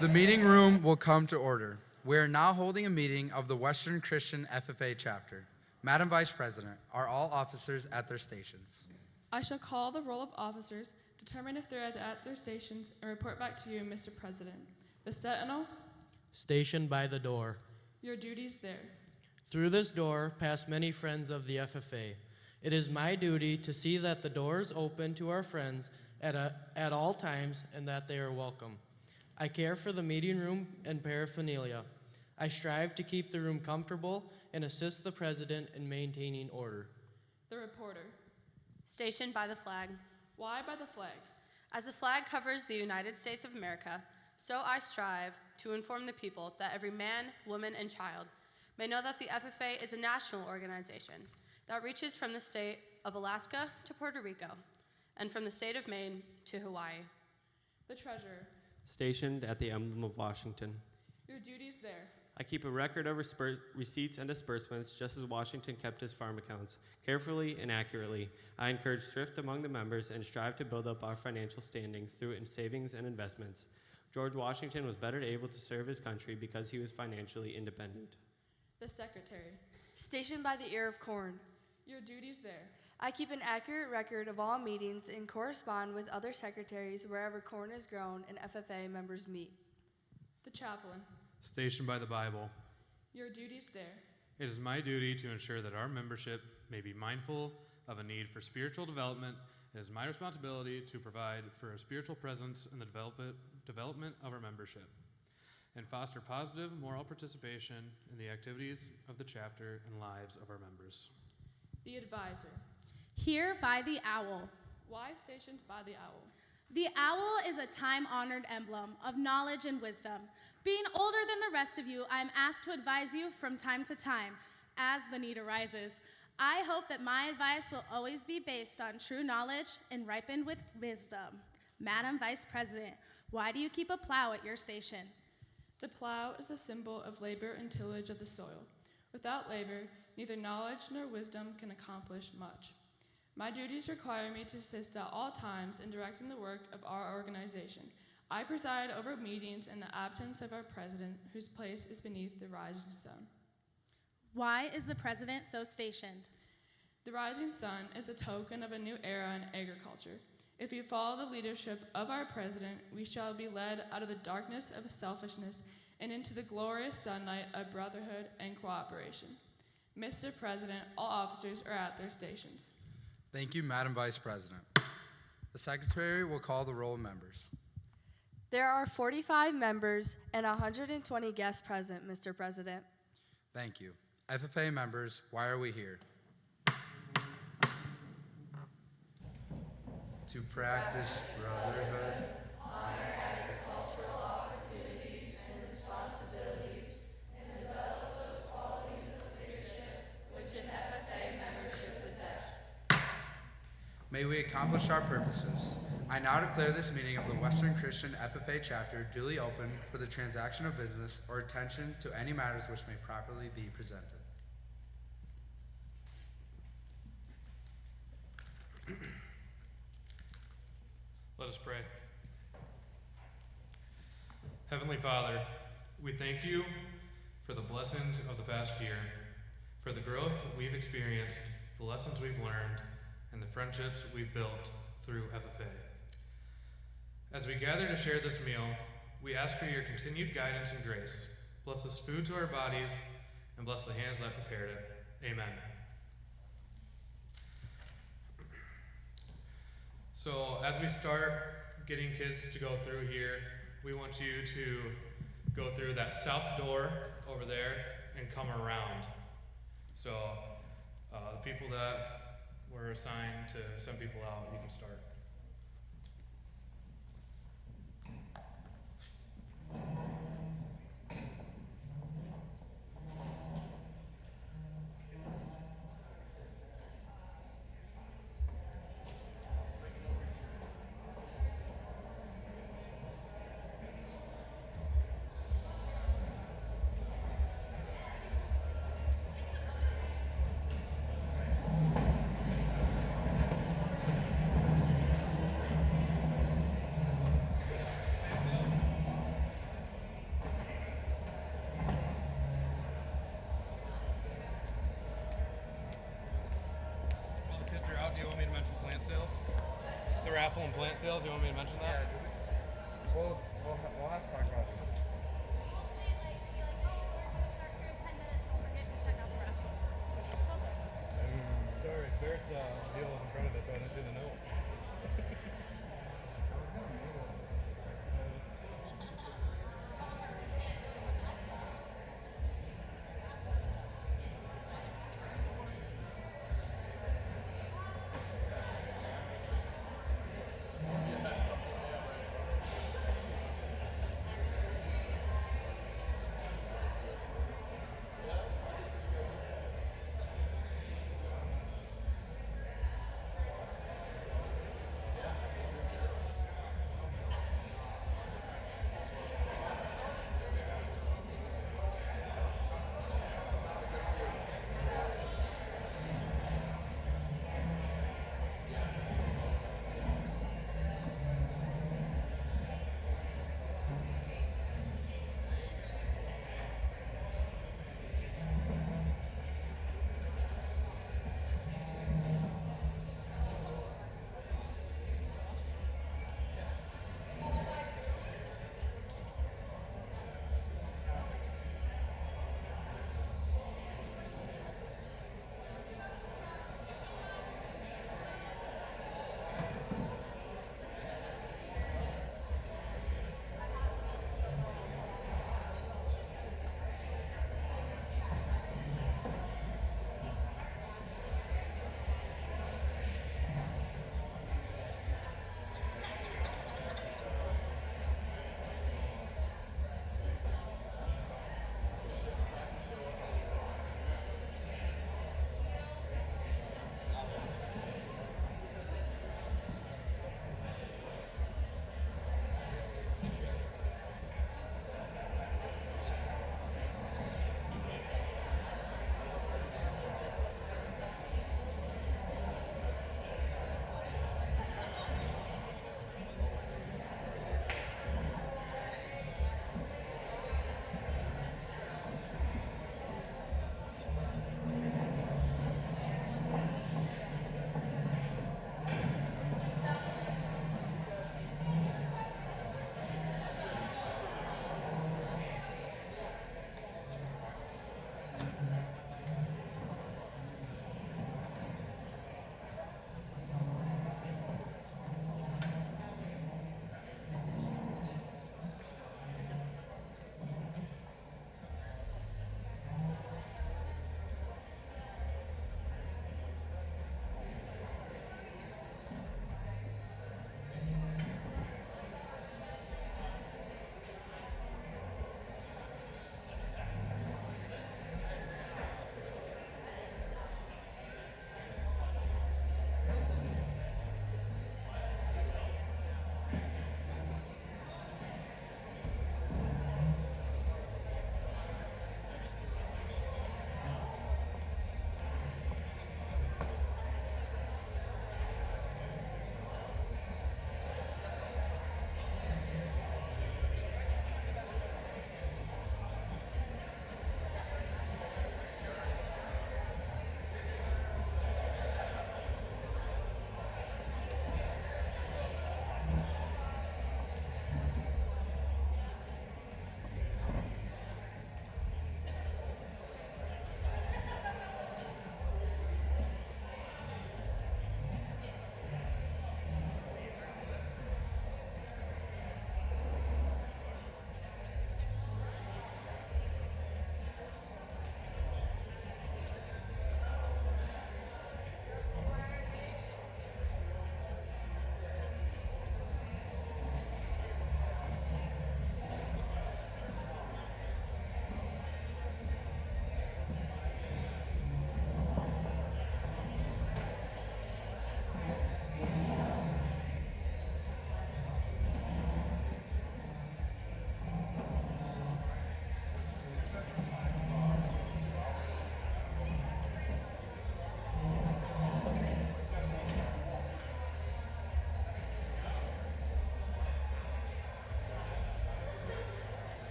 The meeting room will come to order. We are now holding a meeting of the Western Christian FFA chapter. Madam Vice President, are all officers at their stations? I shall call the roll of officers, determine if they're at their stations, and report back to you, Mr. President. The Sentinel, Stationed by the door. your duties there. Through this door pass many friends of the FFA. It is my duty to see that the door is open to our friends at all times and that they are welcome. I care for the meeting room and paraphernalia. I strive to keep the room comfortable and assist the president in maintaining order. The reporter. Stationed by the flag. Why by the flag? As the flag covers the United States of America, so I strive to inform the people that every man, woman, and child may know that the FFA is a national organization that reaches from the state of Alaska to Puerto Rico and from the state of Maine to Hawaii. The treasurer. Stationed at the emblem of Washington. Your duties there. I keep a record of receipts and disbursements just as Washington kept his farm accounts, carefully and accurately. I encourage thrift among the members and strive to build up our financial standings through savings and investments. George Washington was better able to serve his country because he was financially independent. The secretary. Stationed by the ear of corn. Your duties there. I keep an accurate record of all meetings and correspond with other secretaries wherever corn is grown and FFA members meet. The chaplain. Stationed by the Bible. Your duties there. It is my duty to ensure that our membership may be mindful of a need for spiritual development. It is my responsibility to provide for a spiritual presence in the development of our membership and foster positive moral participation in the activities of the chapter and lives of our members. The advisor. Here by the owl. Why stationed by the owl? The owl is a time-honored emblem of knowledge and wisdom. Being older than the rest of you, I am asked to advise you from time to time as the need arises. I hope that my advice will always be based on true knowledge and ripened with wisdom. Madam Vice President, why do you keep a plow at your station? The plow is the symbol of labor and tillage of the soil. Without labor, neither knowledge nor wisdom can accomplish much. My duties require me to assist at all times in directing the work of our organization. I preside over meetings in the absence of our president, whose place is beneath the rising sun. Why is the president so stationed? The rising sun is a token of a new era in agriculture. If we follow the leadership of our president, we shall be led out of the darkness of selfishness and into the glorious sunlight of brotherhood and cooperation. Mr. President, all officers are at their stations. Thank you, Madam Vice President. The Secretary will call the roll of members. There are 45 members and 120 guests present, Mr. President. Thank you. FFA members, why are we here? To practice brotherhood, Honor agricultural opportunities and responsibilities, and develop those qualities of leadership which an FFA membership possess. may we accomplish our purposes. I now declare this meeting of the Western Christian FFA chapter duly open for the transaction of business or attention to any matters which may properly be presented. Let us pray. Heavenly Father, we thank you for the blessings of the past year, for the growth we've experienced, the lessons we've learned, and the friendships we've built through FFA. As we gather to share this meal, we ask for your continued guidance and grace. Bless this food to our bodies, and bless the hands that prepared it. Amen. So as we start getting kids to go through here, we want you to go through that south door over there and come around. So the people that were assigned to send people out, you can start. raffle and plant sales. You want me to mention Yeah, that? we'll have to talk about it. Sorry, Barrett's deal was in front of it, so I didn't see the note.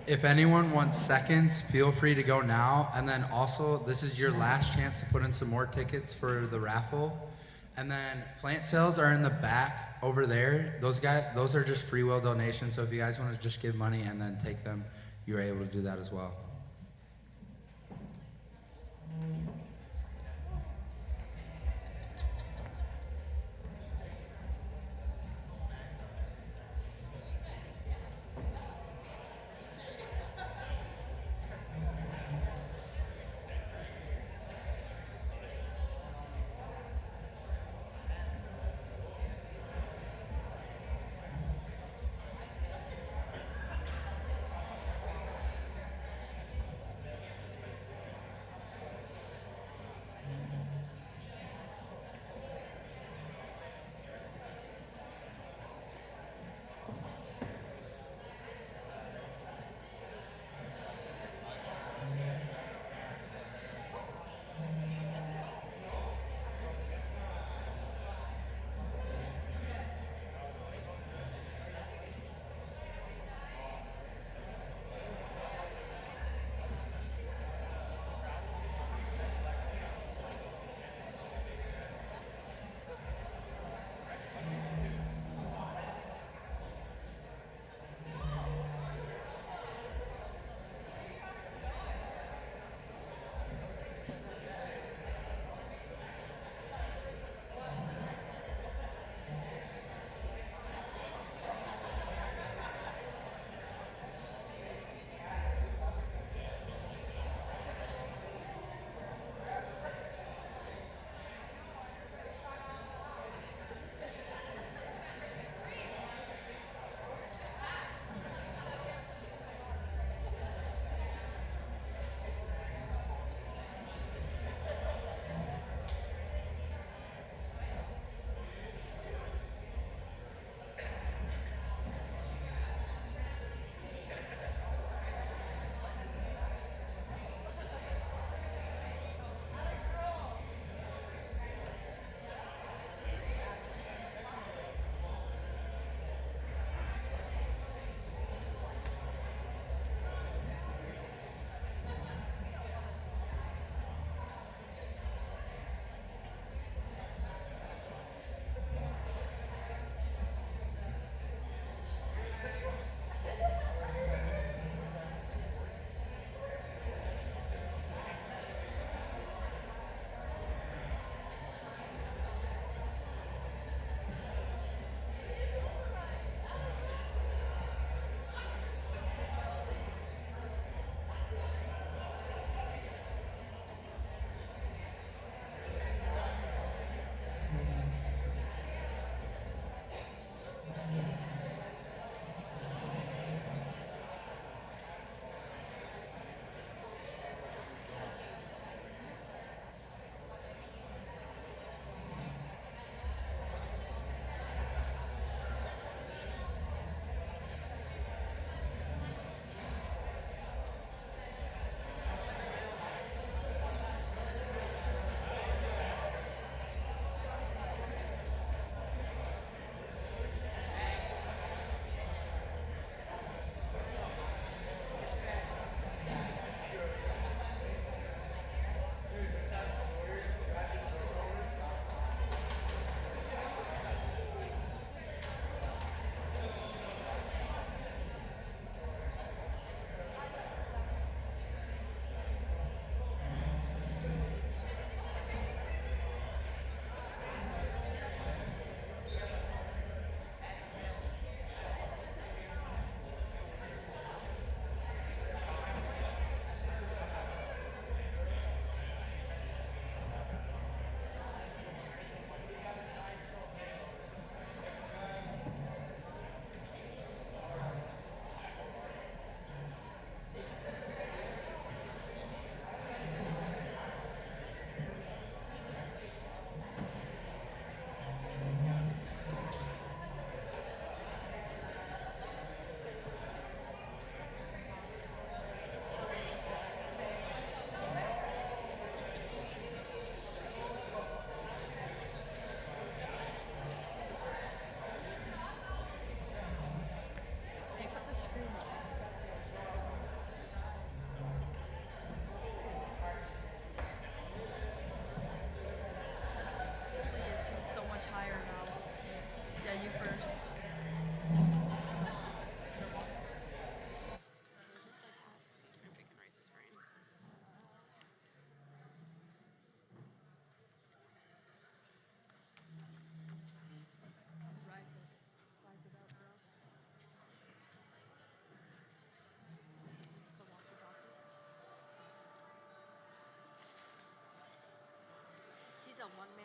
If anyone wants seconds, feel free to go now. And then also, this is your last chance to put in some more tickets for the raffle. And then plant sales are in the back over there. Those are just free will donations. So if you guys want to just give money and then take them, you're able to do that as well.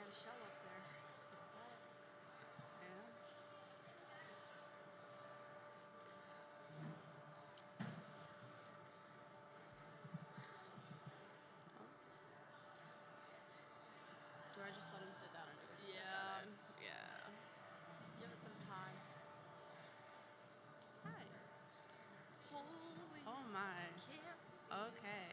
giant shell up there. Do I just let him sit down or do we discuss Yeah, it? yeah. Give it some time. Hi. Holy Oh my. can't see. Okay.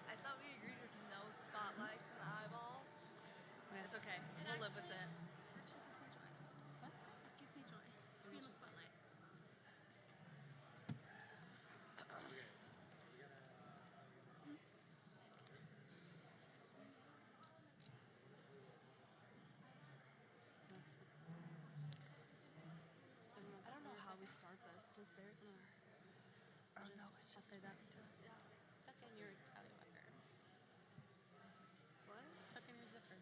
I thought we agreed with no spotlights in the eyeballs. Yeah. It's okay. We'll live with it. Actually gives me joy. What? It gives me joy to be in the spotlight. I don't know how we start this. Did Bear start? Oh no, it's just say that. yeah. Tuck in your tallywhacker. What? Tuck in your zipper.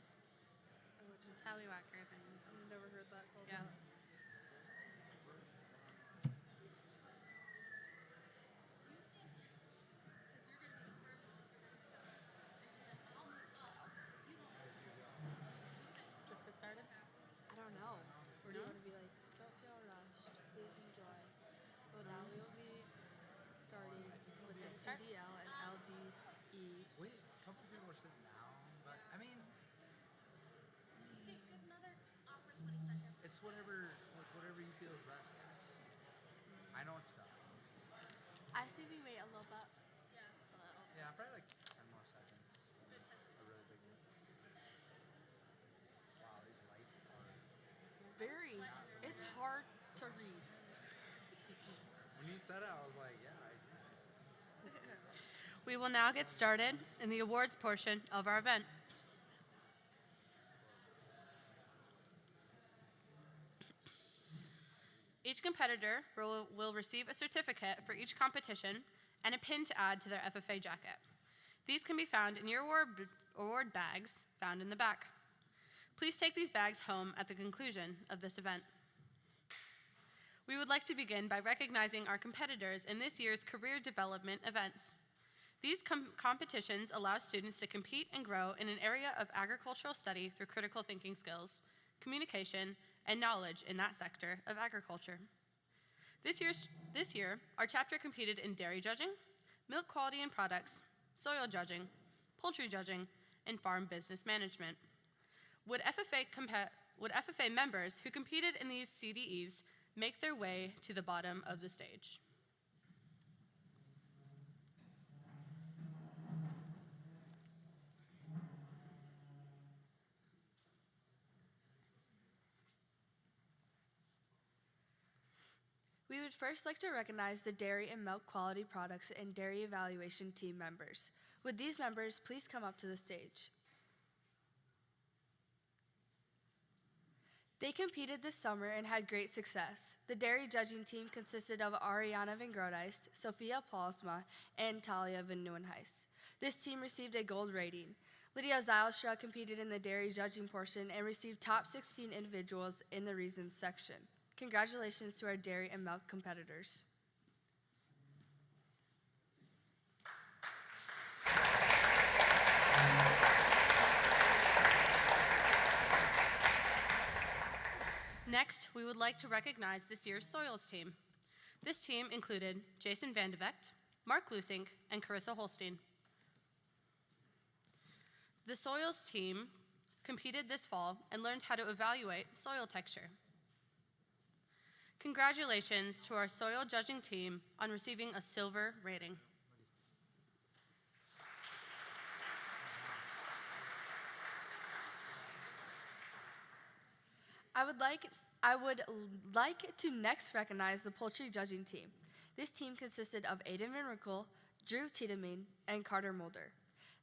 Oh, it's Tallywhacker thing. I've never heard that called Yeah. that. Just get started? I don't know. Or do you No? want to be like, don't feel rushed, please enjoy. Well, now we will be starting with the Start. CDL and LDE. Wait, a couple people are sitting down, but I mean, Give another awkward 20 seconds. it's whatever, like whatever you feel is best, guys. I know it's tough. I say we wait a little bit. Yeah, probably like 10 more seconds. A really big one. Wow, these lights are. Very. It's hard to read. When you said it, I was like, yeah. We will now get started in the awards portion of our event. Each competitor will receive a certificate for each competition and a pin to add to their FFA jacket. These can be found in your award bags found in the back. Please take these bags home at the conclusion of this event. We would like to begin by recognizing our competitors in this year's career development events. These competitions allow students to compete and grow in an area of agricultural study through critical thinking skills, communication, and knowledge in that sector of agriculture. This year, our chapter competed in dairy judging, milk quality and products, soil judging, poultry judging, and farm business management. Would FFA members who competed in these CDEs make their way to the bottom of the stage? We would first like to recognize the dairy and milk quality products and dairy evaluation team members. Would these members please come up to the stage? They competed this summer and had great success. The dairy judging team consisted of Ariana Van Groothuis, Sophia Paulsma, and Talia Van Nieuwenhuis. This team received a gold rating. Lydia Zylstra competed in the dairy judging portion and received top 16 individuals in the reasons section. Congratulations to our dairy and milk competitors. Next, we would like to recognize this year's soils team. This team included Jason Vandevecht, Mark Lusink, and Carissa Holstein. The soils team competed this fall and learned how to evaluate soil texture. Congratulations to our soil judging team on receiving a silver rating. I would like to next recognize the poultry judging team. This team consisted of Aiden Van Ruckel, Drew Tiedemann, and Carter Mulder.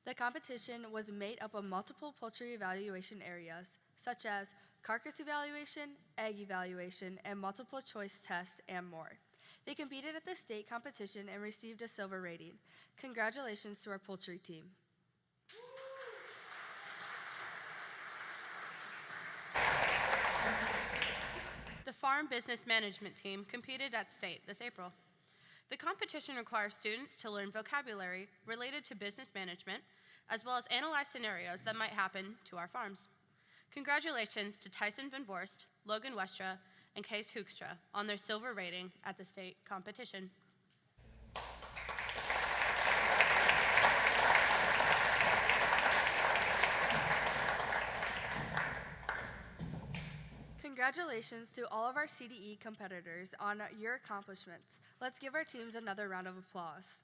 The competition was made up of multiple poultry evaluation areas, such as carcass evaluation, egg evaluation, and multiple choice tests, and more. They competed at the state competition and received a silver rating. Congratulations to our poultry team. The farm business management team competed at state this April. The competition requires students to learn vocabulary related to business management, as well as analyze scenarios that might happen to our farms. Congratulations to Tyson Van Vorst, Logan Westra, and Case Hoekstra on their silver rating at the state competition. Congratulations to all of our CDE competitors on your accomplishments. Let's give our teams another round of applause.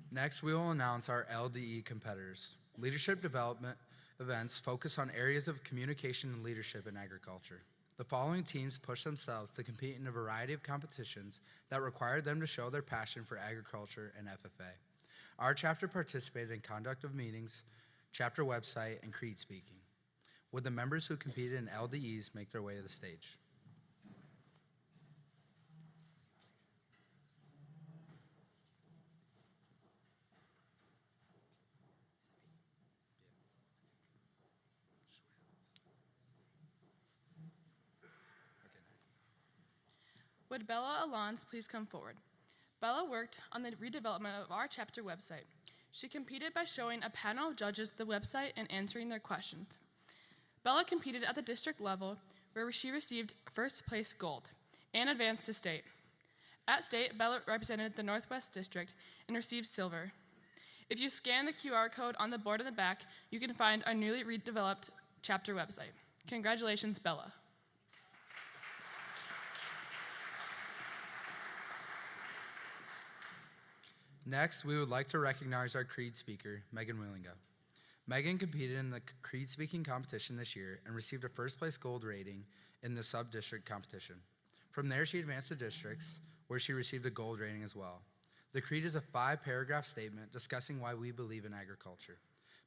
Next, we will announce our LDE competitors. Leadership development events focus on areas of communication and leadership in agriculture. The following teams push themselves to compete in a variety of competitions that require them to show their passion for agriculture and FFA. Our chapter participated in conduct of meetings, chapter website, and creed speaking. Would the members who competed in LDEs make their way to the stage? Would Bella Alonso please come forward? Bella worked on the redevelopment of our chapter website. She competed by showing a panel of judges the website and answering their questions. Bella competed at the district level, where she received first place gold and advanced to state. At state, Bella represented the Northwest District and received silver. If you scan the QR code on the board in the back, you can find our newly redeveloped chapter website. Congratulations, Bella. Next, we would like to recognize our creed speaker, Megan Willinga. Megan competed in the creed speaking competition this year and received a first place gold rating in the sub-district competition. From there, she advanced to districts, where she received a gold rating as well. The creed is a 5-paragraph statement discussing why we believe in agriculture.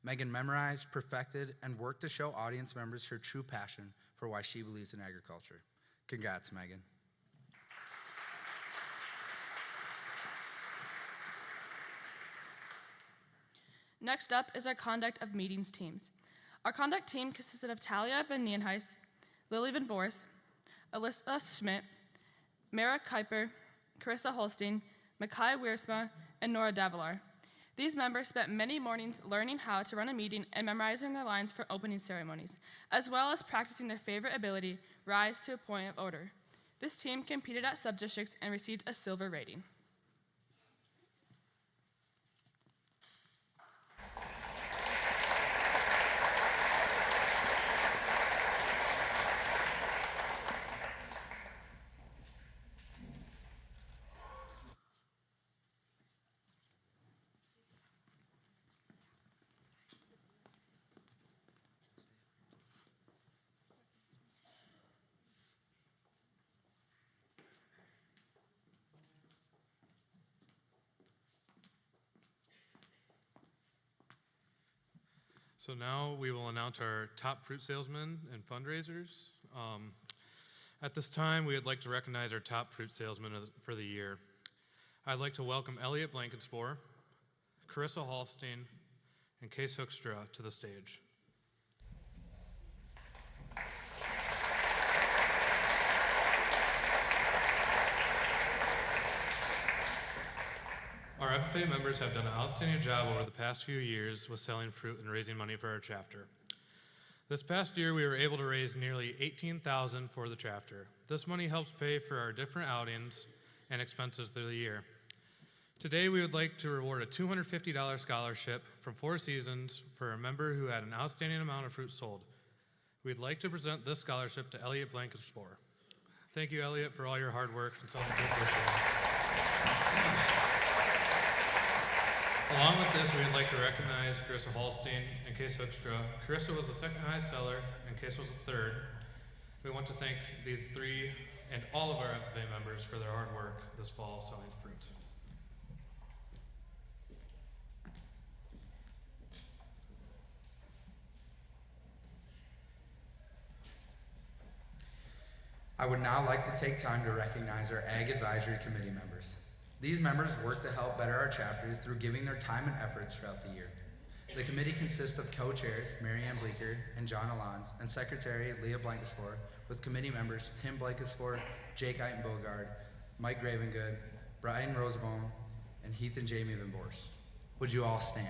Megan memorized, perfected, and worked to show audience members her true passion for why she believes in agriculture. Congrats, Megan. Next up is our conduct of meetings teams. Our conduct team consisted of Talia Van Nienhuis, Lily Van Voorst, Alyssa Schmidt, Mara Kuiper, Carissa Holstein, Makai Wiersma, and Nora Davilar. These members spent many mornings learning how to run a meeting and memorizing their lines for opening ceremonies, as well as practicing their favorite ability, rise to a point of order. This team competed at sub-districts and received a silver rating. So now we will announce our top fruit salesmen and fundraisers. At this time, we would like to recognize our top fruit salesmen for the year. I'd like to welcome Elliot Blankenspore, Carissa Hallstein, and Case Hoekstra to the stage. Our FFA members have done an outstanding job over the past few years with selling fruit and raising money for our chapter. This past year, we were able to raise nearly $18,000 for the chapter. This money helps pay for our different outings and expenses through the year. Today, we would like to reward a $250 scholarship from Four Seasons for a member who had an outstanding amount of fruit sold. We'd like to present this scholarship to Elliot Blankenspore. Thank you, Elliot, for all your hard work and selling fruit this year. Along with this, we would like to recognize Carissa Hallstein and Case Hoekstra. Carissa was the second highest seller, and Case was the third. We want to thank these three and all of our FFA members for their hard work this fall selling fruit. I would now like to take time to recognize our Ag Advisory Committee members. These members work to help better our chapter through giving their time and efforts throughout the year. The committee consists of co-chairs Marianne Bleeker and John Alons, and Secretary Leah Blankenspor, with committee members Tim Blankenspor, Jake Eitenbogard, Mike Gravengood, Brian Rosebaum, and Heath and Jamie Van Borst. Would you all stand?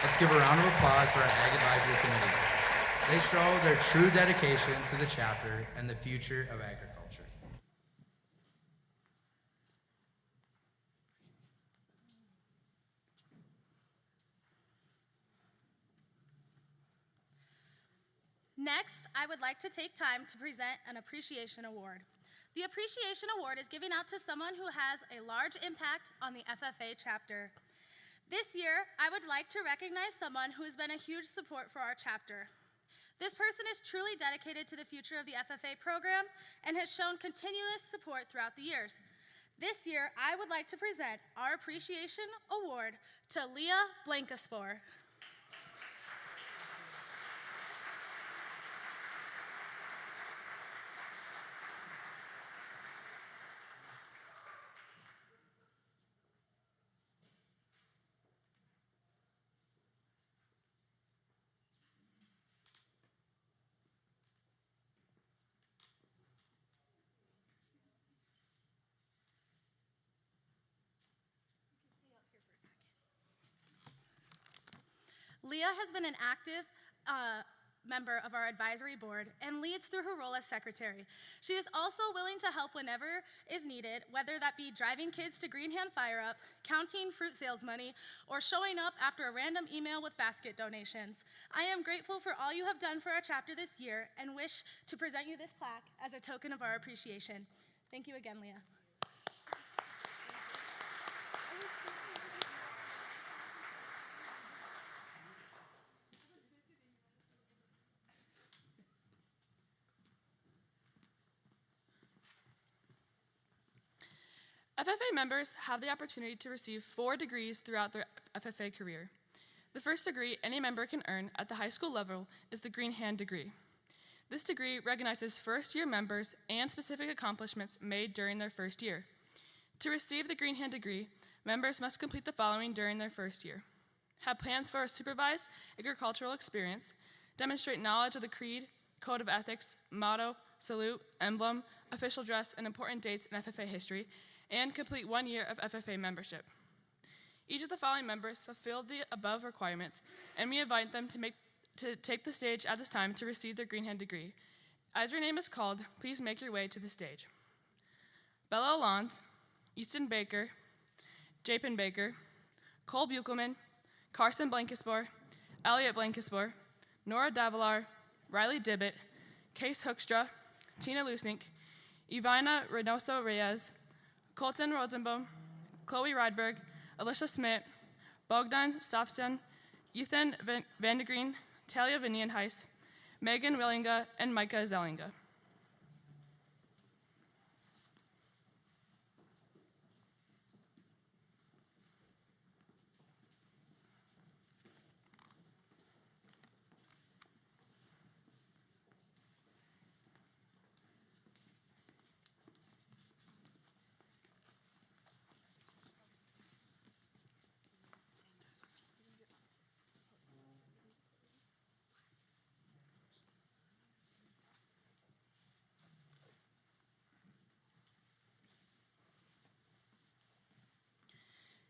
Let's give a round of applause for our Ag Advisory Committee. They show their true dedication to the chapter and the future of agriculture. Next, I would like to take time to present an appreciation award. The appreciation award is given out to someone who has a large impact on the FFA chapter. This year, I would like to recognize someone who has been a huge support for our chapter. This person is truly dedicated to the future of the FFA program and has shown continuous support throughout the years. This year, I would like to present our appreciation award to Leah Blankenspor. Leah has been an active member of our advisory board and leads through her role as secretary. She is also willing to help whenever is needed, whether that be driving kids to Green Hand Fire Up, counting fruit sales money, or showing up after a random email with basket donations. I am grateful for all you have done for our chapter this year and wish to present you this plaque as a token of our appreciation. Thank you again, Leah. FFA members have the opportunity to receive 4 degrees throughout their FFA career. The first degree any member can earn at the high school level is the Green Hand degree. This degree recognizes first-year members and specific accomplishments made during their first year. To receive the Green Hand degree, members must complete the following during their first year: have plans for a supervised agricultural experience, demonstrate knowledge of the creed, code of ethics, motto, salute, emblem, official dress, and important dates in FFA history, and complete 1 year of FFA membership. Each of the following members fulfilled the above requirements, and we invite them to take the stage at this time to receive their Green Hand degree. As your name is called, please make your way to the stage. Bella Alons, Easton Baker, Japin Baker, Cole Buchelman, Carson Blankenspor, Elliot Blankenspor, Nora Davalar, Riley Dibbett, Case Hoekstra, Tina Lusink, Ivana Reynoso Reyes, Colton Rosenbaum, Chloe Rydberg, Alicia Smith, Bogdan Stofson, Ethan Vandegreen, Talia Vinienhuis, Megan Willinga, and Micah Zellinga.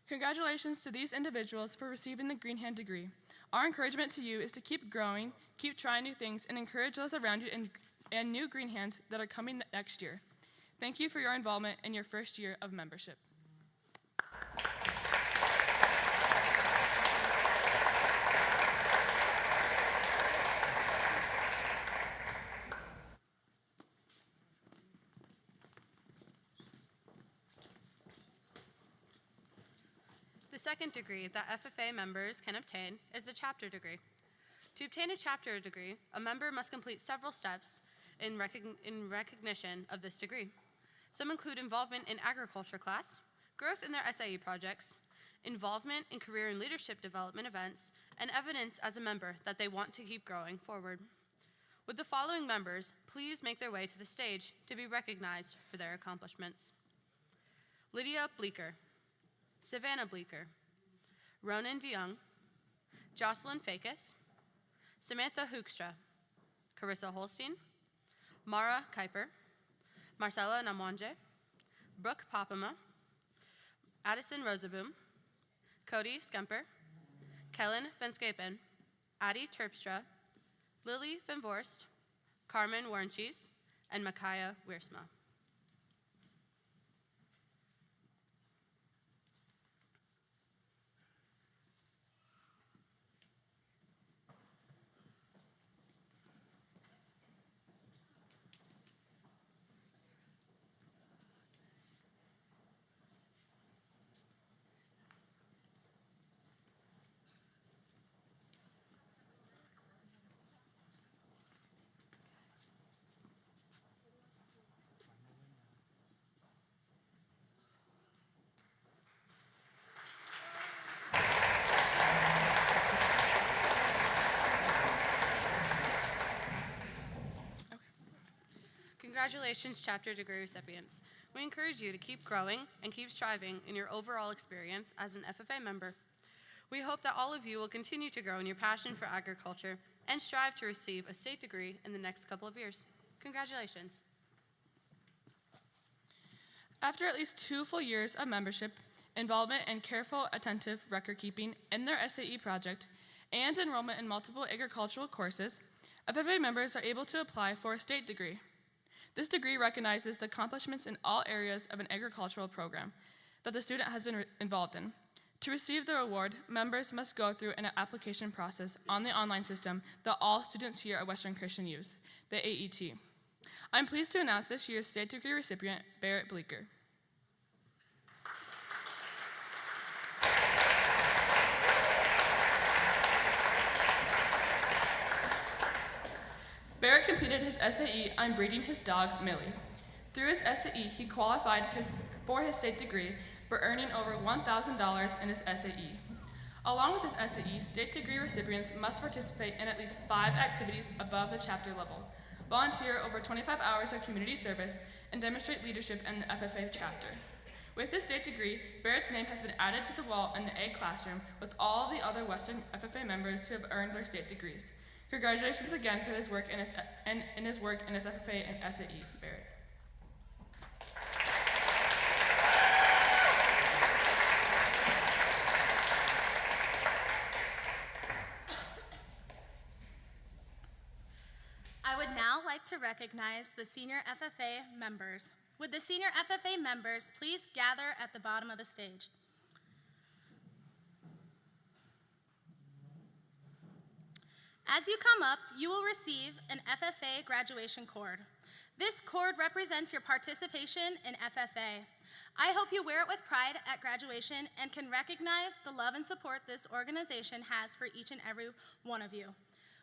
Congratulations to these individuals for receiving the Green Hand degree. Our encouragement to you is to keep growing, keep trying new things, and encourage those around you and new Green Hands that are coming next year. Thank you for your involvement in your first year of membership. The second degree that FFA members can obtain is the chapter degree. To obtain a chapter degree, a member must complete several steps in recognition of this degree. Some include involvement in agriculture class, growth in their SIE projects, involvement in career and leadership development events, and evidence as a member that they want to keep growing forward. Would the following members please make their way to the stage to be recognized for their accomplishments? Lydia Bleeker, Savannah Bleeker, Ronan DeYoung, Jocelyn Fakis, Samantha Hoekstra, Carissa Holstein, Mara Kuiper, Marcella Namwanje, Brooke Popema, Addison Rosaboom, Cody Skemper, Kellen Venscapen, Addie Terpstra, Lily Van Vorst, Carmen Warncheese, and Micaiah Wiersma. Congratulations, chapter degree recipients. We encourage you to keep growing and keep striving in your overall experience as an FFA member. We hope that all of you will continue to grow in your passion for agriculture and strive to receive a state degree in the next couple of years. Congratulations. After at least 2 full years of membership, involvement, and careful, attentive record keeping in their SAE project, and enrollment in multiple agricultural courses, FFA members are able to apply for a state degree. This degree recognizes the accomplishments in all areas of an agricultural program that the student has been involved in. To receive the award, members must go through an application process on the online system that all students here at Western Christian use, the AET. I'm pleased to announce this year's state degree recipient, Barrett Bleeker. Barrett completed his SAE on breeding his dog, Millie. Through his SAE, he qualified for his state degree by earning over $1,000 in his SAE. Along with his SAE, state degree recipients must participate in at least 5 activities above the chapter level, volunteer over 25 hours of community service, and demonstrate leadership in the FFA chapter. With his state degree, Barrett's name has been added to the wall in the A classroom with all the other Western FFA members who have earned their state degrees. Congratulations again for his work in his FFA and SAE, Barrett. I would now like to recognize the senior FFA members. Would the senior FFA members please gather at the bottom of the stage? As you come up, you will receive an FFA graduation cord. This cord represents your participation in FFA. I hope you wear it with pride at graduation and can recognize the love and support this organization has for each and every one of you.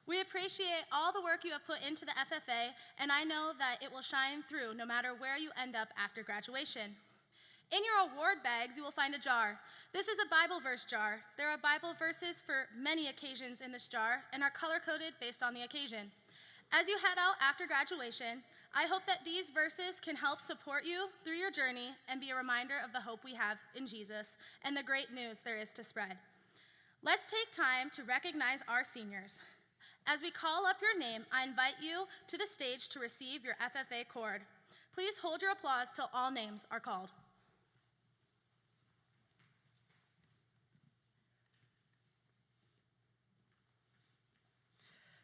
We appreciate all the work you have put into the FFA, and I know that it will shine through no matter where you end up after graduation. In your award bags, you will find a jar. This is a Bible verse jar. There are Bible verses for many occasions in this jar and are color-coded based on the occasion. As you head out after graduation, I hope that these verses can help support you through your journey and be a reminder of the hope we have in Jesus and the great news there is to spread. Let's take time to recognize our seniors. As we call up your name, I invite you to the stage to receive your FFA cord. Please hold your applause till all names are called.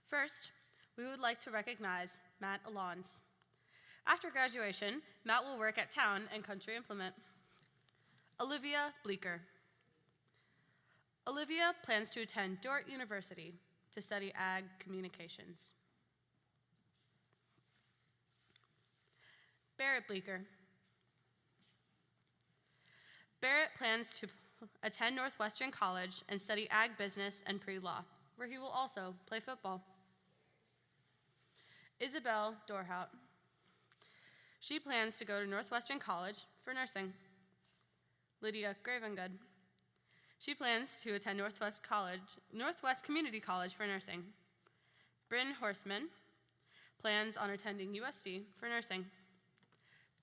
First, we would like to recognize Matt Alons. After graduation, Matt will work at Town and Country Implement. Olivia Bleeker. Olivia plans to attend Dordt University to study ag communications. Barrett Bleeker. Barrett plans to attend Northwestern College and study ag business and pre-law, where he will also play football. Isabel Dorhout. She plans to go to Northwestern College for nursing. Lydia Gravengood. She plans to attend Northwest Community College for nursing. Bryn Horseman plans on attending USD for nursing.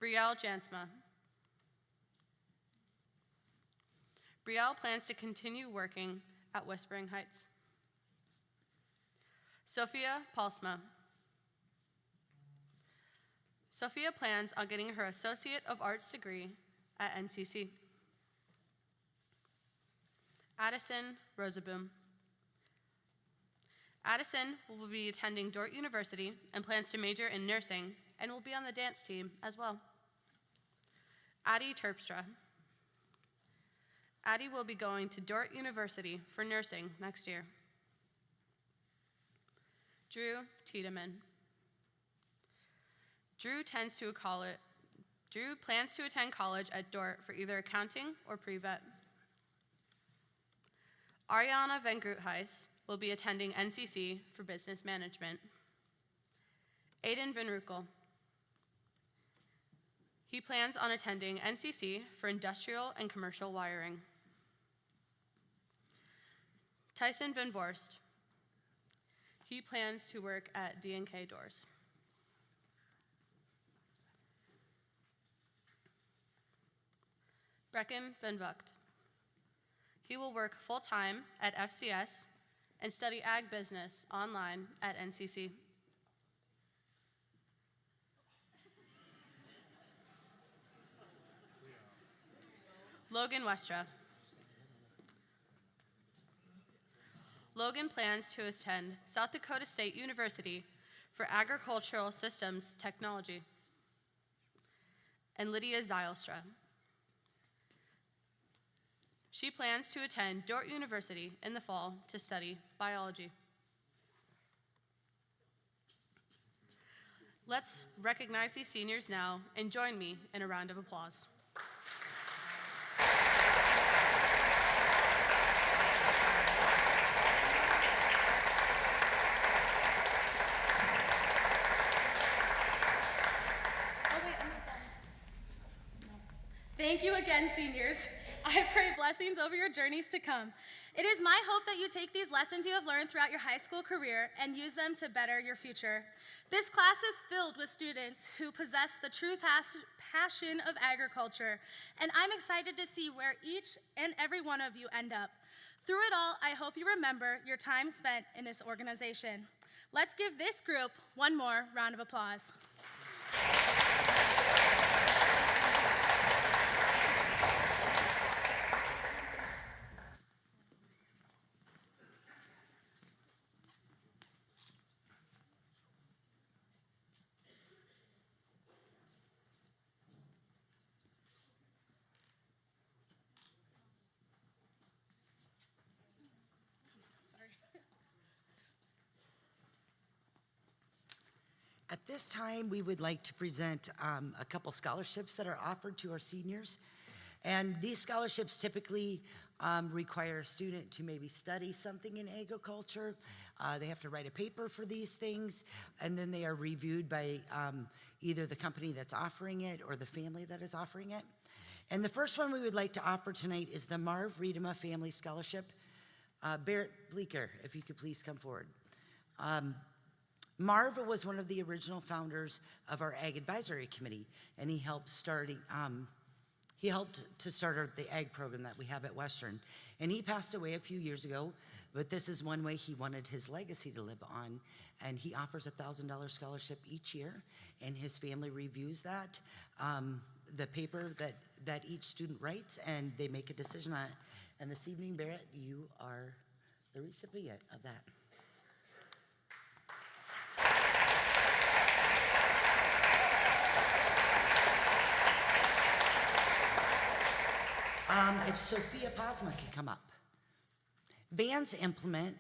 Brielle Jansma. Brielle plans to continue working at Whispering Heights. Sophia Palsma. Sophia plans on getting her Associate of Arts degree at NCC. Addison Rosaboom. Addison will be attending Dordt University and plans to major in nursing and will be on the dance team as well. Addie Terpstra. Addie will be going to Dordt University for nursing next year. Drew Tiedemann. Drew plans to attend college at Dordt for either accounting or pre-vet. Ariana Van Groothuis will be attending NCC for business management. Aiden Van Ruckel. He plans on attending NCC for industrial and commercial wiring. Tyson Van Vorst. He plans to work at D&K Doors. Brecken Van Vugt. He will work full-time at FCS and study ag business online at NCC. Logan Westra. Logan plans to attend South Dakota State University for Agricultural Systems Technology. And Lydia Zylstra. She plans to attend Dordt University in the fall to study biology. Let's recognize these seniors now and join me in a round of applause. Thank you again, seniors. I pray blessings over your journeys to come. It is my hope that you take these lessons you have learned throughout your high school career and use them to better your future. This class is filled with students who possess the true passion of agriculture, and I'm excited to see where each and every one of you end up. Through it all, I hope you remember your time spent in this organization. Let's give this group one more round of applause. At this time, we would like to present a couple scholarships that are offered to our seniors. And these scholarships typically require a student to maybe study something in agriculture. They have to write a paper for these things, and then they are reviewed by either the company that's offering it or the family that is offering it. And the first one we would like to offer tonight is the Marv Riedema Family Scholarship. Barrett Bleeker, if you could please come forward. Marv was one of the original founders of our Ag Advisory Committee, and he helped to start the ag program that we have at Western. And he passed away a few years ago, but this is one way he wanted his legacy to live on. And he offers a $1,000 scholarship each year, and his family reviews that, the paper that each student writes, and they make a decision on it. And this evening, Barrett, you are the recipient of that. If Sophia Posma could come up. Vans Implement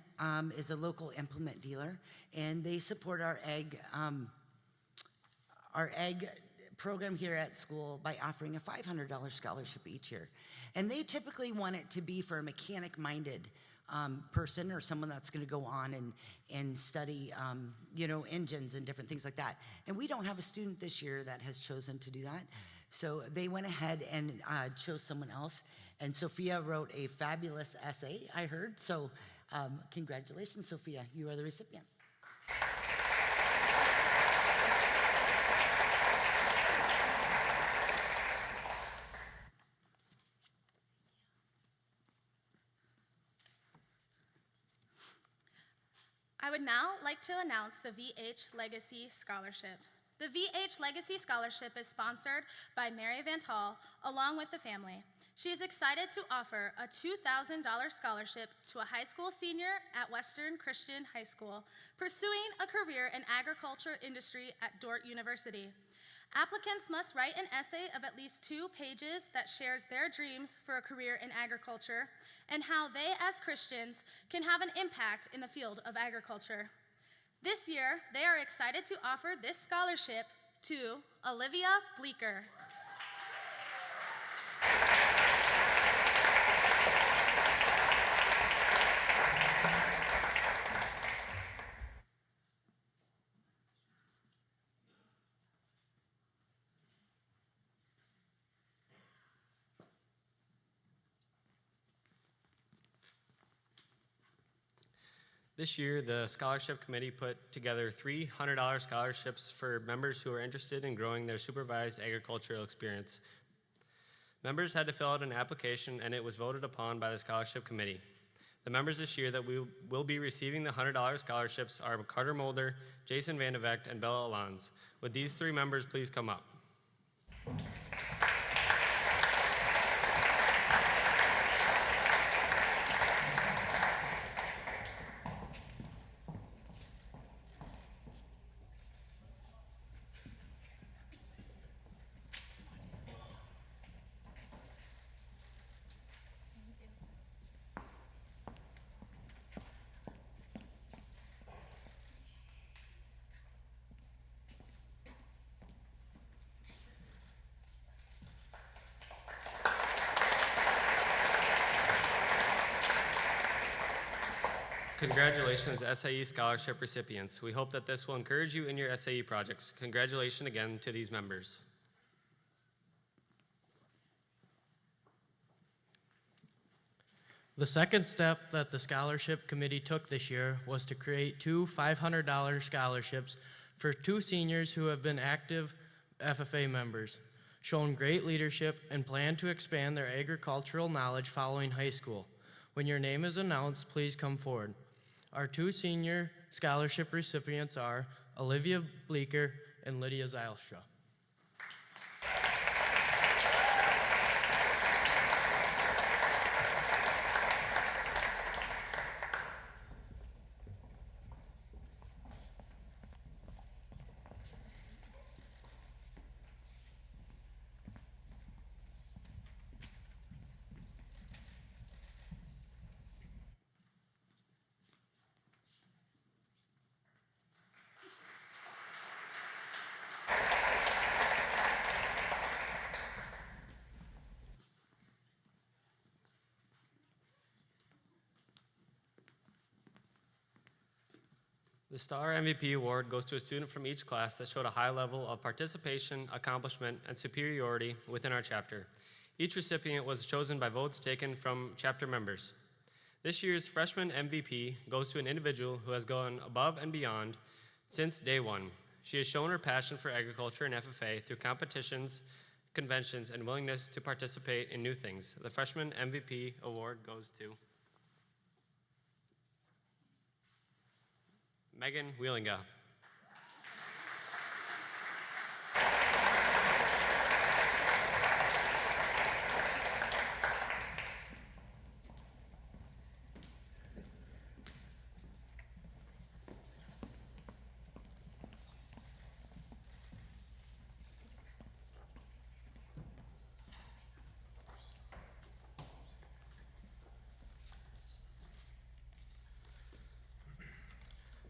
is a local implement dealer, and they support our ag program here at school by offering a $500 scholarship each year. And they typically want it to be for a mechanic-minded person or someone that's going to go on and study, engines and different things like that. And we don't have a student this year that has chosen to do that. So they went ahead and chose someone else. And Sophia wrote a fabulous essay, I heard. So congratulations, Sophia. You are the recipient. I would now like to announce the VH Legacy Scholarship. The VH Legacy Scholarship is sponsored by Mary Van Tall along with the family. She is excited to offer a $2,000 scholarship to a high school senior at Western Christian High School pursuing a career in agriculture industry at Dordt University. Applicants must write an essay of at least 2 pages that shares their dreams for a career in agriculture and how they, as Christians, can have an impact in the field of agriculture. This year, they are excited to offer this scholarship to Olivia Bleeker. This year, the scholarship committee put together $300 scholarships for members who are interested in growing their supervised agricultural experience. Members had to fill out an application, and it was voted upon by the scholarship committee. The members this year that will be receiving the $100 scholarships are Carter Mulder, Jason Vandevecht, and Bella Alons. Would these 3 members please come up? Congratulations, SAE scholarship recipients. We hope that this will encourage you in your SAE projects. Congratulations again to these members. The second step that the scholarship committee took this year was to create 2 $500 scholarships for 2 seniors who have been active FFA members, shown great leadership, and plan to expand their agricultural knowledge following high school. When your name is announced, please come forward. Our 2 senior scholarship recipients are Olivia Bleeker and Lydia Zylstra. The Star MVP Award goes to a student from each class that showed a high level of participation, accomplishment, and superiority within our chapter. Each recipient was chosen by votes taken from chapter members. This year's freshman MVP goes to an individual who has gone above and beyond since day one. She has shown her passion for agriculture and FFA through competitions, conventions, and willingness to participate in new things. The Freshman MVP Award goes to Megan Wheelinga.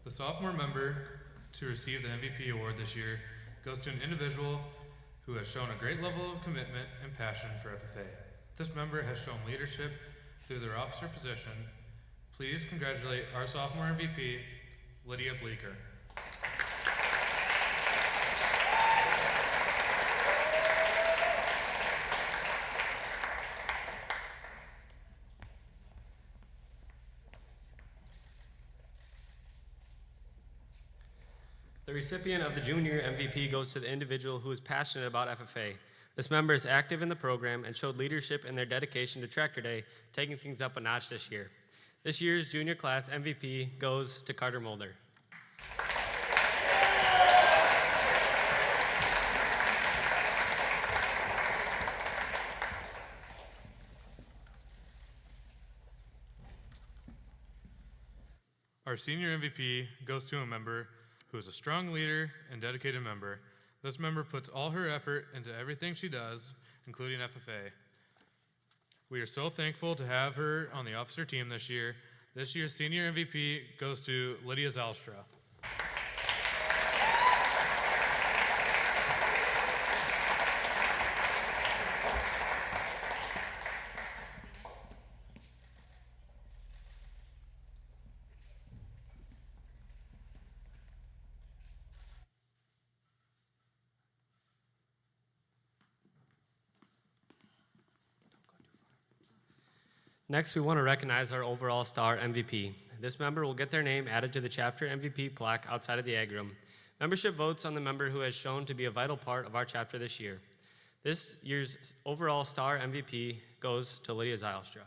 The sophomore member to receive the MVP award this year goes to an individual who has shown a great level of commitment and passion for FFA. This member has shown leadership through their officer position. Please congratulate our sophomore MVP, Lydia Bleeker. The recipient of the Junior MVP goes to the individual who is passionate about FFA. This member is active in the program and showed leadership in their dedication to Tractor Day, taking things up a notch this year. This year's junior class MVP goes to Carter Mulder. Our senior MVP goes to a member who is a strong leader and dedicated member. This member puts all her effort into everything she does, including FFA. We are so thankful to have her on the officer team this year. This year's senior MVP goes to Lydia Zalstra. Next, we want to recognize our overall star MVP. This member will get their name added to the chapter MVP plaque outside of the Ag Room. Membership votes on the member who has shown to be a vital part of our chapter this year. This year's overall star MVP goes to Lydia Zylstra.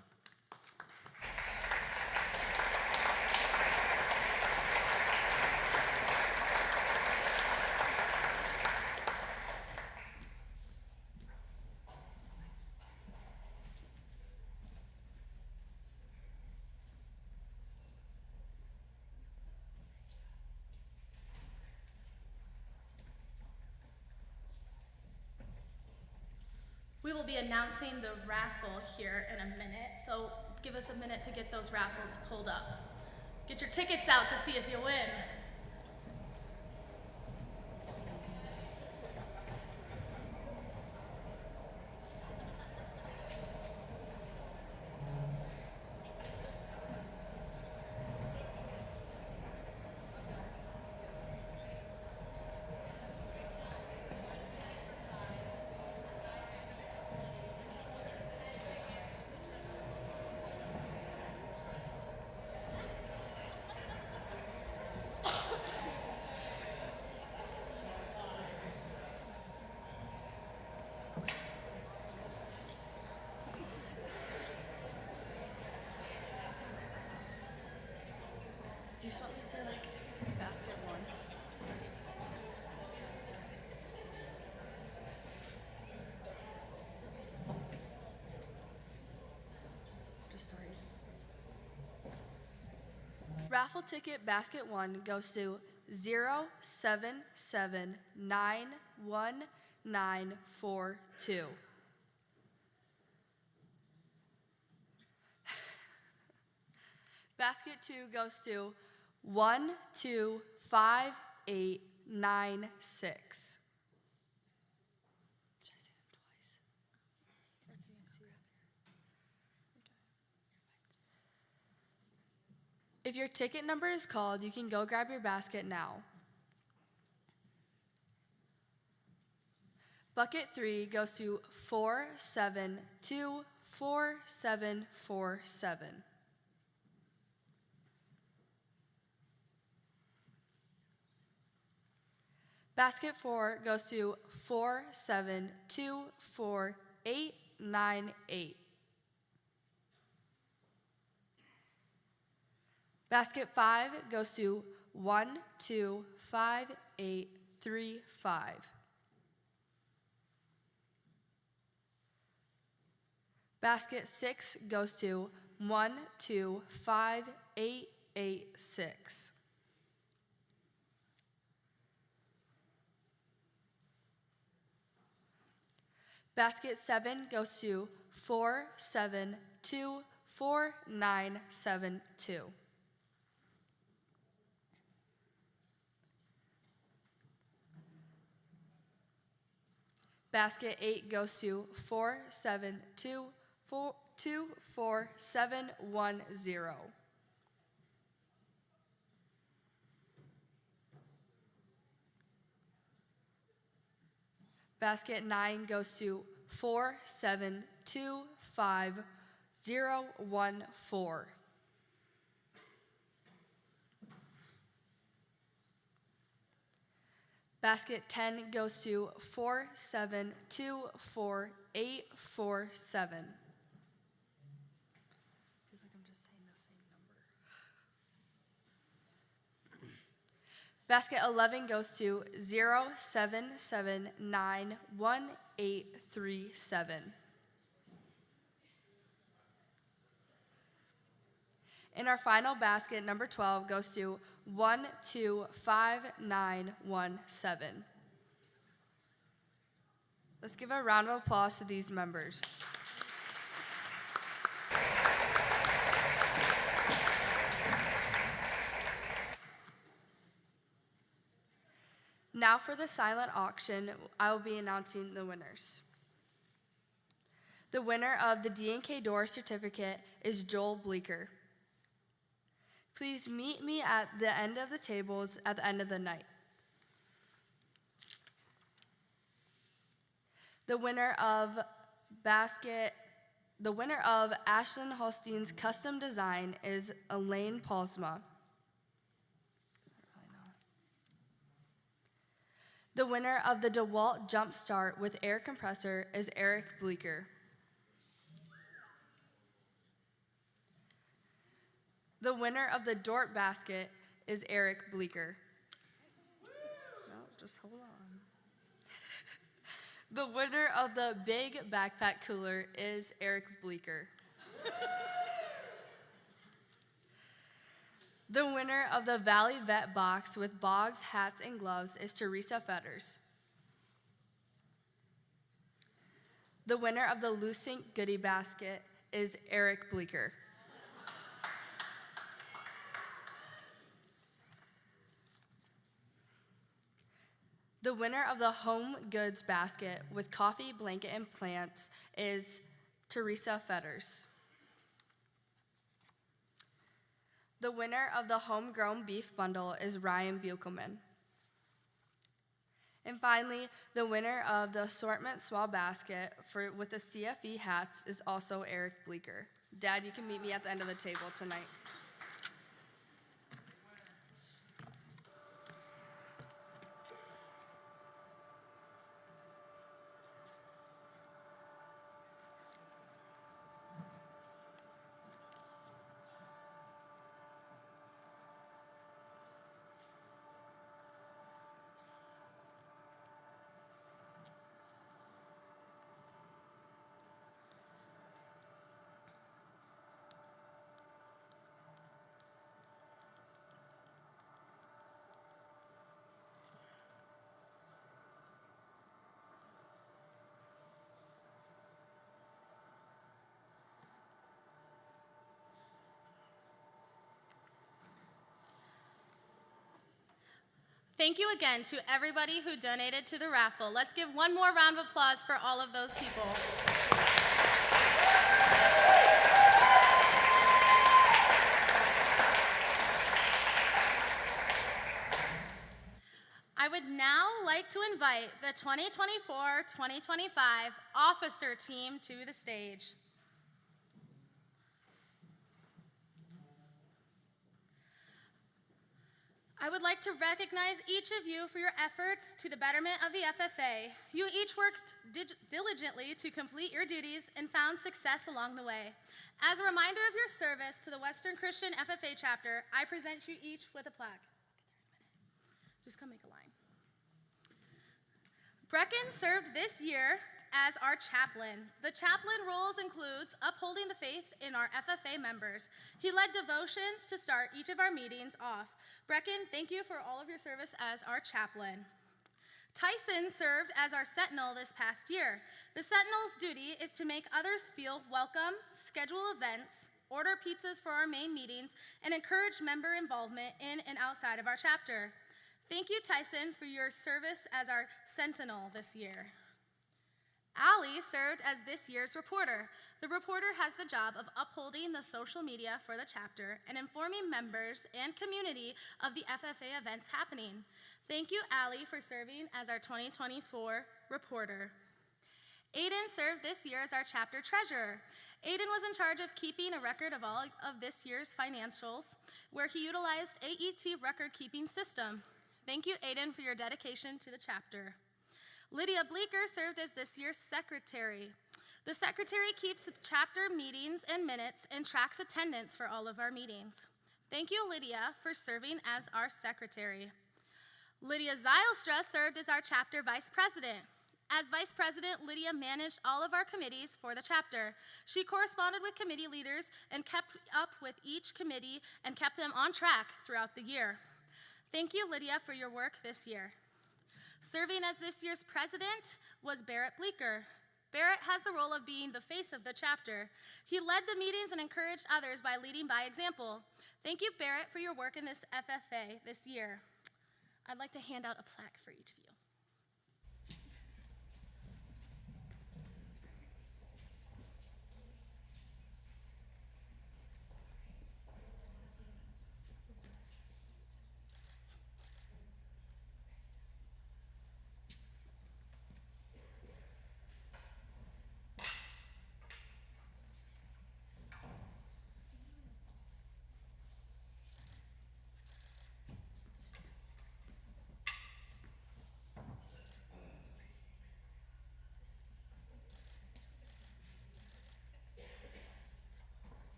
We will be announcing the raffle here in a minute, so give us a minute to get those raffles pulled up. Get your tickets out to see if you win. Do you just want me to say like basket one? Just started. Raffle ticket basket one goes to 077911942. Basket two goes to 125896. Should I say them twice? If your ticket number is called, you can go grab your basket now. Bucket 3 goes to 4724747. Basket 4 goes to 4724898. Basket 5 goes to 125835. Basket 6 goes to 125886. Basket 7 goes to 4724972. Basket 8 goes to 472247110. Basket 9 goes to 4725014. Basket 10 goes to 472447. Feels like I'm just saying the same number. Basket 11 goes to 077911837. And our final basket, number 12, goes to 125917. Let's give a round of applause to these members. Now for the silent auction, I will be announcing the winners. The winner of the D&K Door certificate is Joel Bleeker. Please meet me at the end of the tables at the end of the night. The winner of Ashlyn Holstein's custom design is Elaine Paulsma. The winner of the DeWalt Jump Start with air compressor is Eric Bleeker. The winner of the Dort basket is Eric Bleeker. No, just hold on. The winner of the big backpack cooler is Eric Bleeker. The winner of the Valley Vet box with Boggs, hats, and gloves is Teresa Fetters. The winner of the Lucent Goodie basket is Eric Bleeker. The winner of the Home Goods basket with coffee, blanket, and plants is Teresa Fetters. The winner of the Homegrown Beef bundle is Ryan Buchelman. And finally, the winner of the Assortment Small basket with the CFE hats is also Eric Bleeker. Dad, you can meet me at the end of the table tonight. Thank you again to everybody who donated to the raffle. Let's give one more round of applause for all of those people. I would now like to invite the 2024-2025 officer team to the stage. I would like to recognize each of you for your efforts to the betterment of the FFA. You each worked diligently to complete your duties and found success along the way. As a reminder of your service to the Western Christian FFA chapter, I present you each with a plaque. Just come make a line. Brecken served this year as our chaplain. The chaplain roles includes upholding the faith in our FFA members. He led devotions to start each of our meetings off. Brecken, thank you for all of your service as our chaplain. Tyson served as our sentinel this past year. The sentinel's duty is to make others feel welcome, schedule events, order pizzas for our main meetings, and encourage member involvement in and outside of our chapter. Thank you, Tyson, for your service as our sentinel this year. Allie served as this year's reporter. The reporter has the job of upholding the social media for the chapter and informing members and community of the FFA events happening. Thank you, Allie, for serving as our 2024 reporter. Aiden served this year as our chapter treasurer. Aiden was in charge of keeping a record of all of this year's financials, where he utilized AET record-keeping system. Thank you, Aiden, for your dedication to the chapter. Lydia Bleeker served as this year's secretary. The secretary keeps chapter meetings and minutes and tracks attendance for all of our meetings. Thank you, Lydia, for serving as our secretary. Lydia Zylstra served as our chapter vice president. As vice president, Lydia managed all of our committees for the chapter. She corresponded with committee leaders and kept up with each committee and kept them on track throughout the year. Thank you, Lydia, for your work this year. Serving as this year's president was Barrett Bleeker. Barrett has the role of being the face of the chapter. He led the meetings and encouraged others by leading by example. Thank you, Barrett, for your work in this FFA this year. I'd like to hand out a plaque for each of you.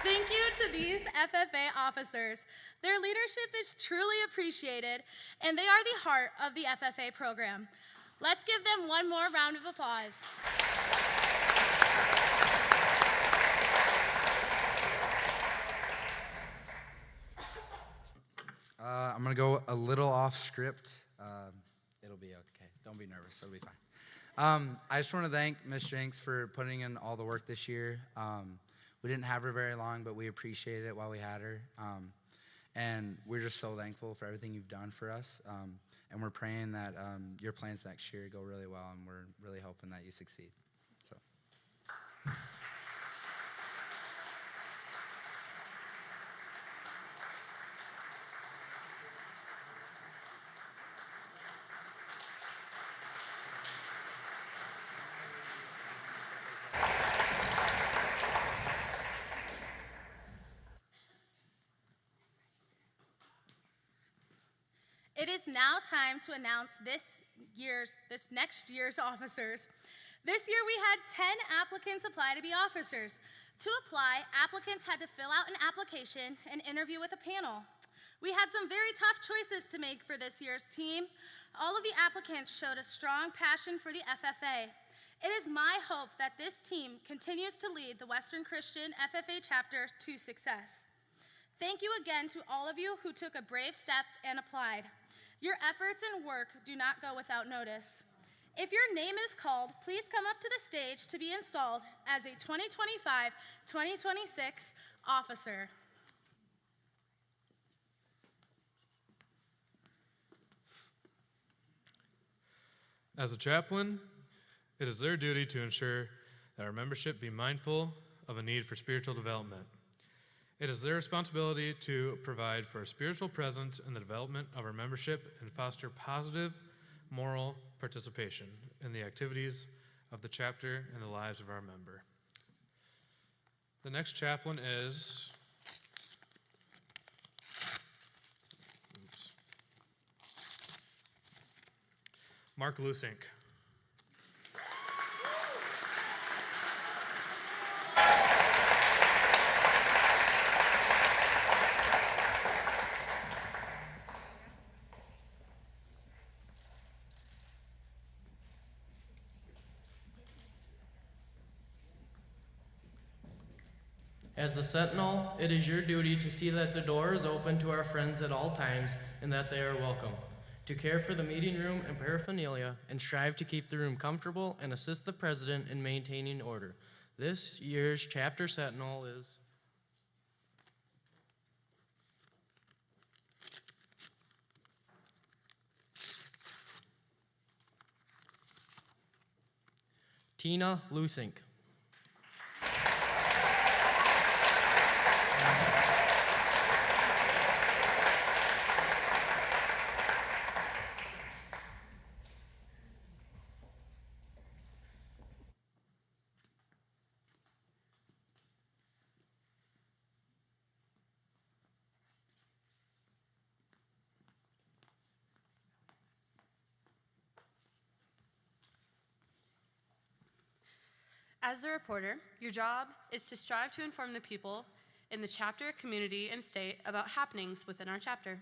Thank you to these FFA officers. Their leadership is truly appreciated, and they are the heart of the FFA program. Let's give them one more round of applause. I'm going to go a little off script. It'll be okay. Don't be nervous. It'll be fine. I just want to thank Ms. Jenks for putting in all the work this year. We didn't have her very long, but we appreciated it while we had her. And we're just so thankful for everything you've done for us. And we're praying that your plans next year go really well, and we're really hoping that you succeed. So. It is now time to announce this next year's officers. This year we had 10 applicants apply to be officers. To apply, applicants had to fill out an application and interview with a panel. We had some very tough choices to make for this year's team. All of the applicants showed a strong passion for the FFA. It is my hope that this team continues to lead the Western Christian FFA chapter to success. Thank you again to all of you who took a brave step and applied. Your efforts and work do not go without notice. If your name is called, please come up to the stage to be installed as a 2025-2026 officer. As a chaplain, it is their duty to ensure that our membership be mindful of a need for spiritual development. It is their responsibility to provide for a spiritual presence in the development of our membership and foster positive moral participation in the activities of the chapter and the lives of our member. The next chaplain is Mark Lusink. As the sentinel, it is your duty to see that the door is open to our friends at all times and that they are welcome, to care for the meeting room and paraphernalia, and strive to keep the room comfortable and assist the president in maintaining order. This year's chapter sentinel is Tina Lusink. As the reporter, your job is to strive to inform the people in the chapter, community, and state about happenings within our chapter.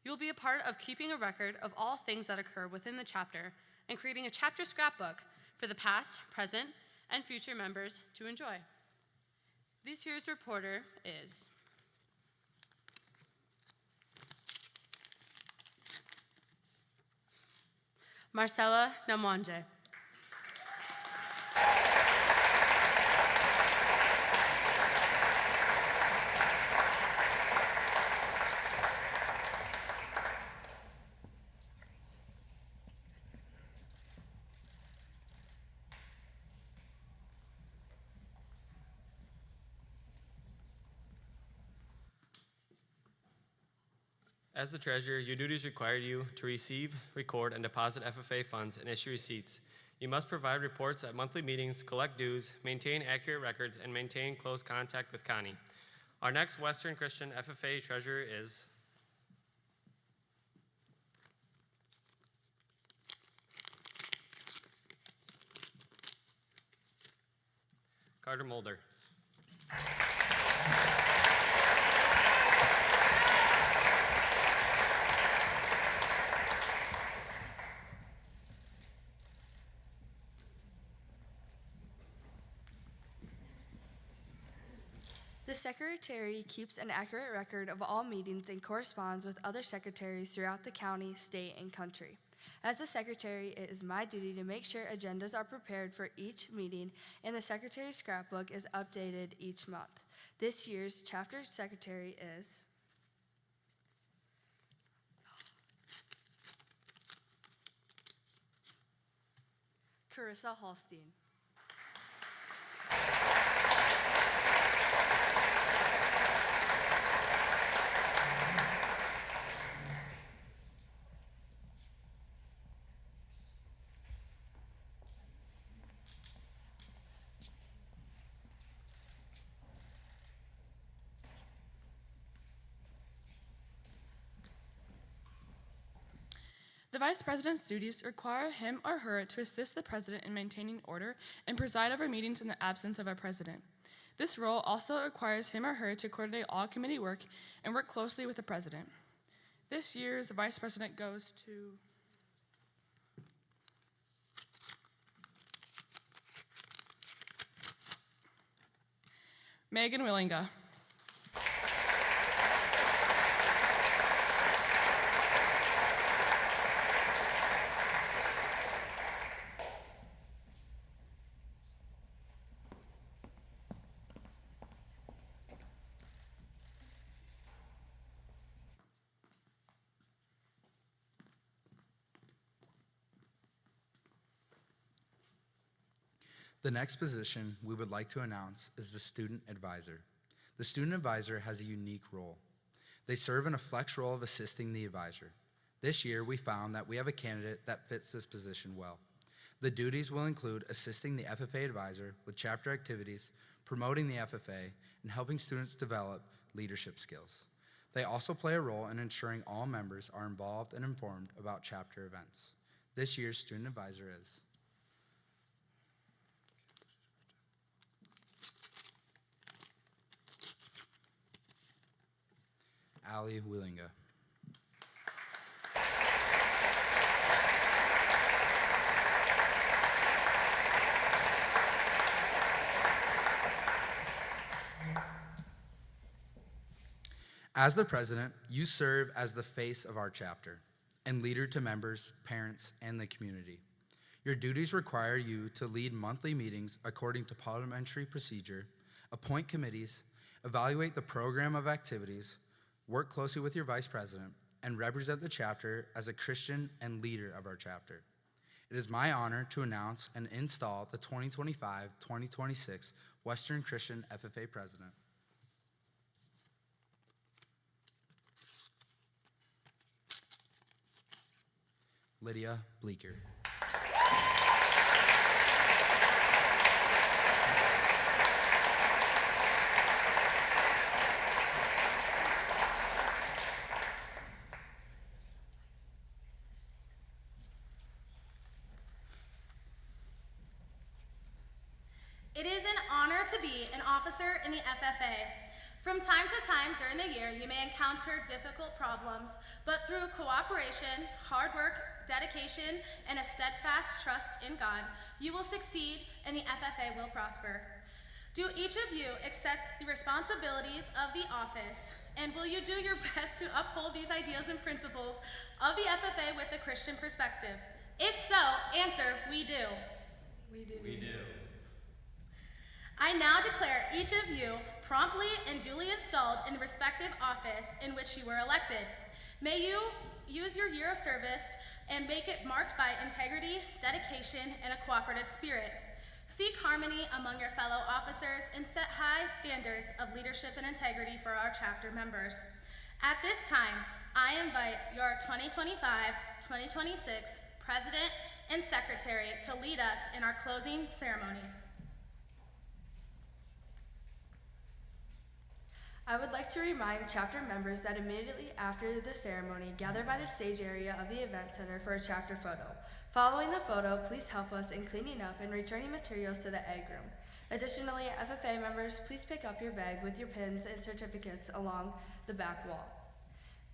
You'll be a part of keeping a record of all things that occur within the chapter and creating a chapter scrapbook for the past, present, and future members to enjoy. This year's reporter is Marcella Namwanje. As the treasurer, your duties require you to receive, record, and deposit FFA funds and issue receipts. You must provide reports at monthly meetings, collect dues, maintain accurate records, and maintain close contact with Connie. Our next Western Christian FFA treasurer is Carter Mulder. The secretary keeps an accurate record of all meetings and corresponds with other secretaries throughout the county, state, and country. As the secretary, it is my duty to make sure agendas are prepared for each meeting and the secretary's scrapbook is updated each month. This year's chapter secretary is Carissa Holstein. The Vice President's duties require him or her to assist the President in maintaining order and preside over meetings in the absence of our President. This role also requires him or her to coordinate all committee work and work closely with the President. This year's the Vice President goes to Megan Willinga. The next position we would like to announce is the student advisor. The student advisor has a unique role. They serve in a flex role of assisting the advisor. This year, we found that we have a candidate that fits this position well. The duties will include assisting the FFA advisor with chapter activities, promoting the FFA, and helping students develop leadership skills. They also play a role in ensuring all members are involved and informed about chapter events. This year's student advisor is Ali Willinga. As the president, you serve as the face of our chapter and leader to members, parents, and the community. Your duties require you to lead monthly meetings according to parliamentary procedure, appoint committees, evaluate the program of activities, work closely with your vice president, and represent the chapter as a Christian and leader of our chapter. It is my honor to announce and install the 2025-2026 Western Christian FFA President. Lydia Bleeker. It is an honor to be an officer in the FFA. From time to time during the year, you may encounter difficult problems, but through cooperation, hard work, dedication, and a steadfast trust in God, you will succeed and the FFA will prosper. Do each of you accept the responsibilities of the office, and will you do your best to uphold these ideas and principles of the FFA with a Christian perspective? If so, answer, we do. We do. I now declare each of you promptly and duly installed in the respective office in which you were elected. May you use your year of service and make it marked by integrity, dedication, and a cooperative spirit. Seek harmony among your fellow officers and set high standards of leadership and integrity for our chapter members. At this time, I invite your 2025-2026 President and Secretary to lead us in our closing ceremonies. I would like to remind chapter members that immediately after the ceremony, gather by the stage area of the event center for a chapter photo. Following the photo, please help us in cleaning up and returning materials to the egg room. Additionally, FFA members, please pick up your bag with your pins and certificates along the back wall.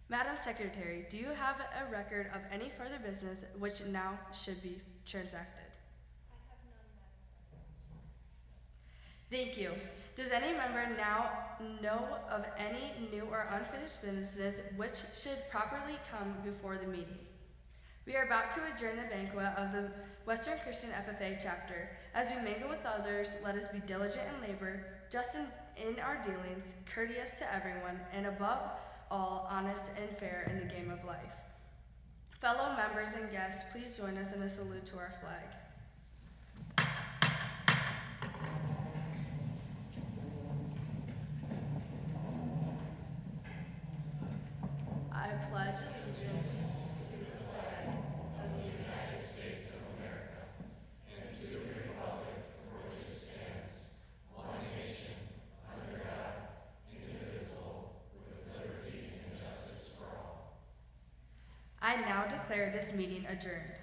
Madam Secretary, do you have a record of any further business which now should be transacted? Thank you. Does any member now know of any new or unfinished business which should properly come before the meeting? We are about to adjourn the banquet of the Western Christian FFA chapter. As we mingle with others, let us be diligent in labor, just in our dealings, courteous to everyone, and above all, honest and fair in the game of life. Fellow members and guests, please join us in a salute to our flag. I pledge allegiance to the flag of the United States of America and to the republic for which it stands, one nation, under God, indivisible, with liberty and justice for all. I now declare this meeting adjourned.